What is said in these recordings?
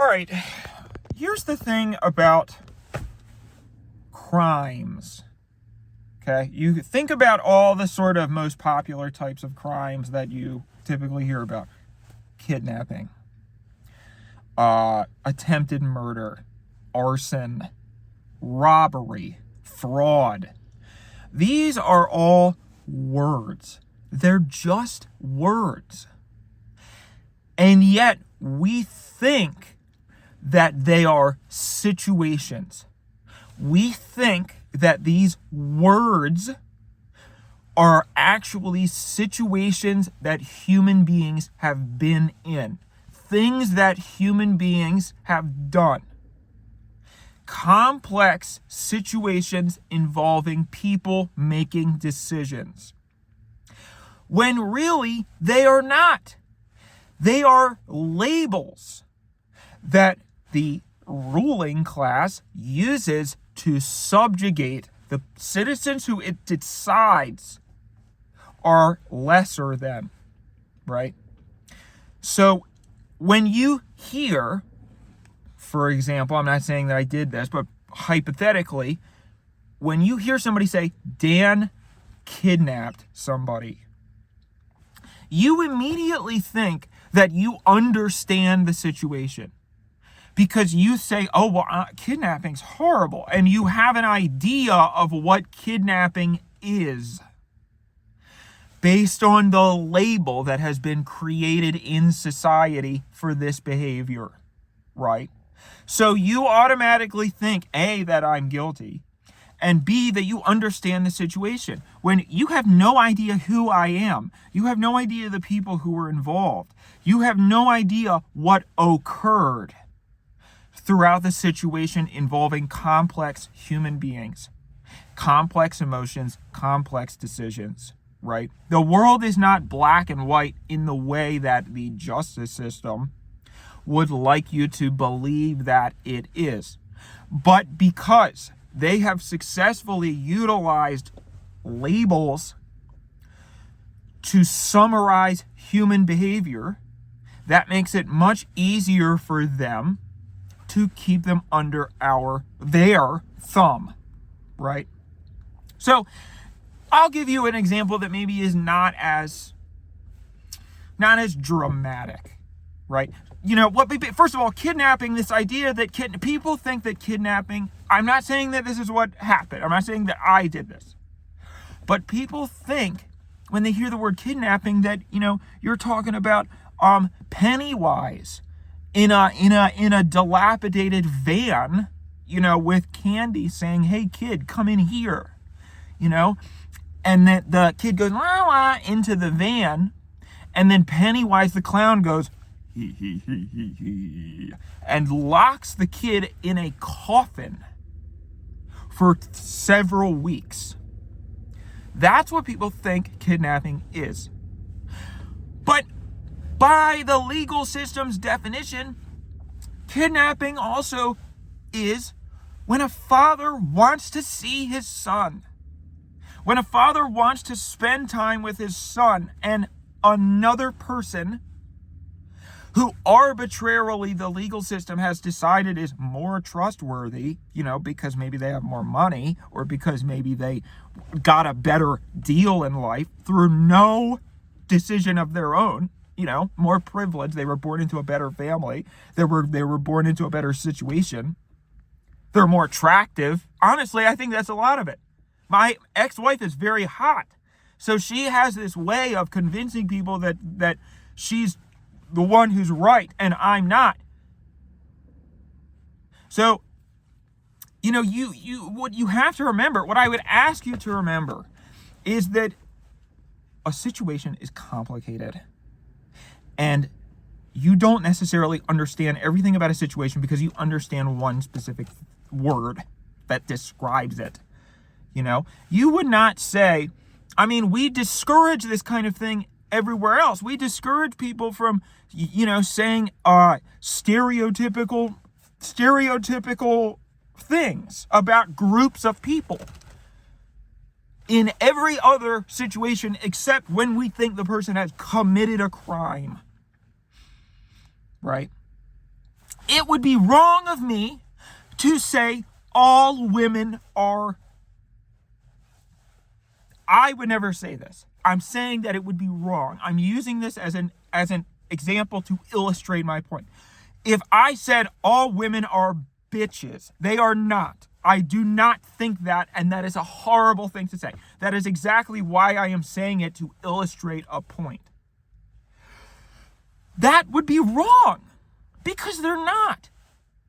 right, here's the thing about crimes. Okay, you think about all the sort of most popular types of crimes that you typically hear about. Kidnapping, attempted murder, arson, robbery, fraud. These are all words. They're just words. And yet we think that they are situations. We think that these words are actually situations that human beings have been in. Things that human beings have done. Complex situations involving people making decisions. When really, they are not. They are labels that the ruling class uses to subjugate the citizens who it decides are lesser than, right? So when you hear, for example, I'm not saying that I did this, but hypothetically, when you hear somebody say, Dan kidnapped somebody, you immediately think that you understand the situation. Because you say, oh, well, kidnapping's horrible. And you have an idea of what kidnapping is based on the label that has been created in society for this behavior, right? So you automatically think, A, that I'm guilty, and B, that you understand the situation. When you have no idea who I am, you have no idea the people who were involved, you have no idea what occurred throughout the situation involving complex human beings, complex emotions, complex decisions, right? The world is not black and white in the way that the justice system would like you to believe that it is. But because they have successfully utilized labels to summarize human behavior, that makes it much easier for them to keep them under their thumb, right? So I'll give you an example that maybe is not as dramatic, right? You know what? First of all, kidnapping. This idea that people think that kidnapping. I'm not saying that this is what happened. I'm not saying that I did this, but people think when they hear the word kidnapping that you're talking about Pennywise in a dilapidated van, with candy saying, "Hey kid, come in here," and that the kid goes wah, wah, into the van, and then Pennywise the clown goes hee hee hee hee hee and locks the kid in a coffin for several weeks. That's what people think kidnapping is. But by the legal system's definition, kidnapping also is when a father wants to see his son. When a father wants to spend time with his son and another person who arbitrarily the legal system has decided is more trustworthy, because maybe they have more money or because maybe they got a better deal in life through no decision of their own, more privileged. They were born into a better family. They were born into a better situation. They're more attractive. Honestly, I think that's a lot of it. My ex-wife is very hot. So she has this way of convincing people that she's the one who's right and I'm not. So, what you have to remember, what I would ask you to remember is that a situation is complicated. And you don't necessarily understand everything about a situation because you understand one specific word that describes it. You would not say, we discourage this kind of thing everywhere else. We discourage people from, saying stereotypical things about groups of people in every other situation except when we think the person has committed a crime. Right? It it would be wrong of me to say all women are. I would never say this. I'm saying that it would be wrong. I'm using this as an example to illustrate my point. If I said all women are bitches, they are not. I do not think that, and that is a horrible thing to say. That is exactly why I am saying it, to illustrate a point. That would be wrong, because they're not.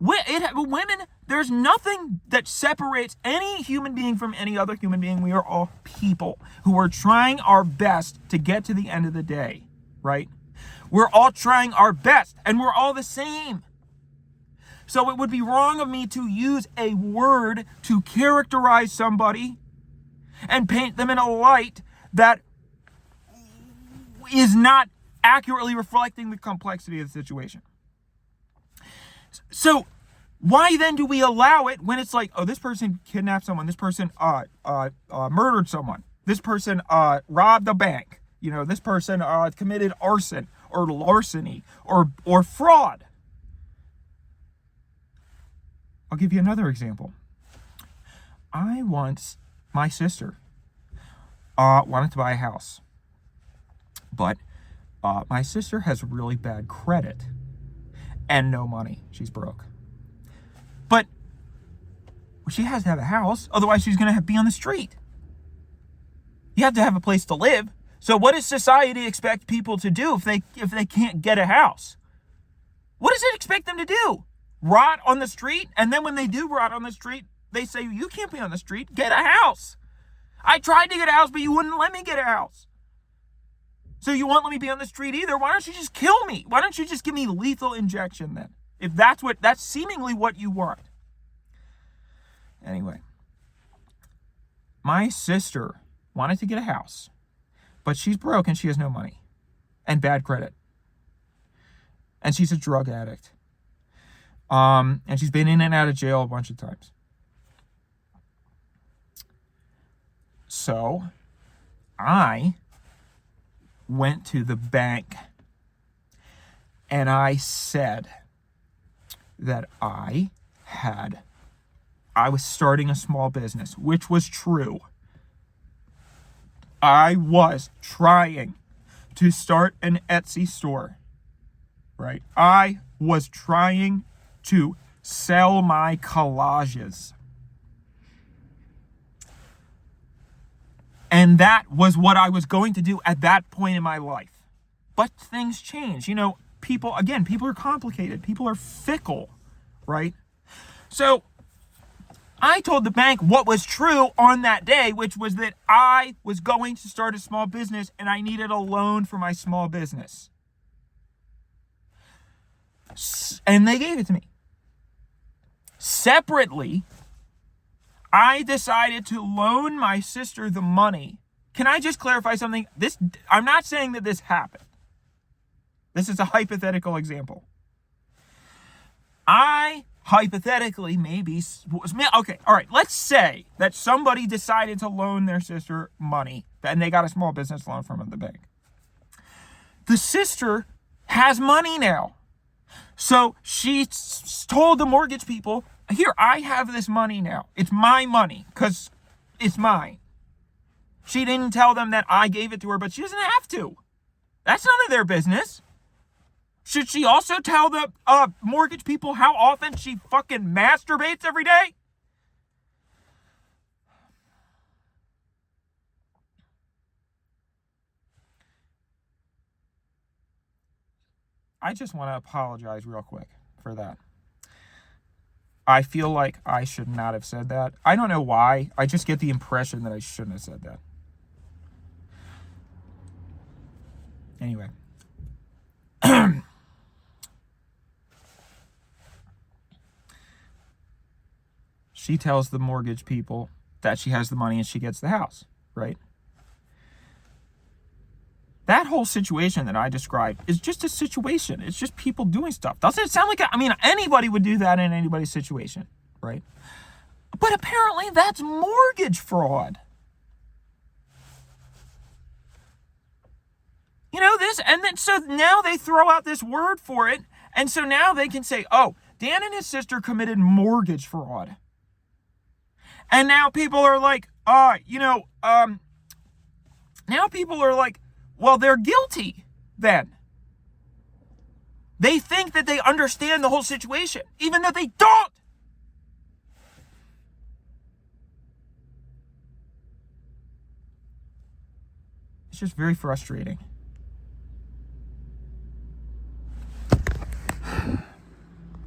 Women, there's nothing that separates any human being from any other human being. We are all people who are trying our best to get to the end of the day, right? We're all trying our best, and we're all the same. So it would be wrong of me to use a word to characterize somebody and paint them in a light that is not accurately reflecting the complexity of the situation. So why then do we allow it when it's like, oh, this person kidnapped someone, this person murdered someone, this person robbed a bank, this person committed arson or larceny or fraud? I'll give you another example. My sister wanted to buy a house, but my sister has really bad credit and no money. She's broke. But she has to have a house, otherwise she's going to be on the street. You have to have a place to live. So what does society expect people to do if they can't get a house? What does it expect them to do? Rot on the street? And then when they do rot on the street, they say, you can't be on the street, get a house. I tried to get a house, but you wouldn't let me get a house. So you won't let me be on the street either. Why don't you just kill me? Why don't you just give me lethal injection then? If that's seemingly what you want. Anyway, my sister wanted to get a house, but she's broke and she has no money and bad credit. And she's a drug addict. And she's been in and out of jail a bunch of times. So I went to the bank and I said that I was starting a small business, which was true. I was trying to start an Etsy store, right? I was trying to sell my collages. And that was what I was going to do at that point in my life. But things change. People are complicated. People are fickle, right? So I told the bank what was true on that day, which was that I was going to start a small business and I needed a loan for my small business. And they gave it to me. Separately, I decided to loan my sister the money. Can I just clarify something? I'm not saying that this happened. This is a hypothetical example. I hypothetically okay, all right, let's say that somebody decided to loan their sister money and they got a small business loan from the bank. The sister has money now. So she told the mortgage people, here, I have this money now. It's my money because it's mine. She didn't tell them that I gave it to her, but she doesn't have to. That's none of their business. Should she also tell the mortgage people how often she fucking masturbates every day? I just want to apologize real quick for that. I feel like I should not have said that. I don't know why. I just get the impression that I shouldn't have said that. Anyway. She tells the mortgage people that she has the money and she gets the house, right? That whole situation that I described is just a situation. It's just people doing stuff. Doesn't it sound like, anybody would do that in anybody's situation, right? But apparently that's mortgage fraud. So now they throw out this word for it. And so now they can say, oh, Dan and his sister committed mortgage fraud. And now people are like, well, they're guilty then. They think that they understand the whole situation, even though they don't. It's just very frustrating.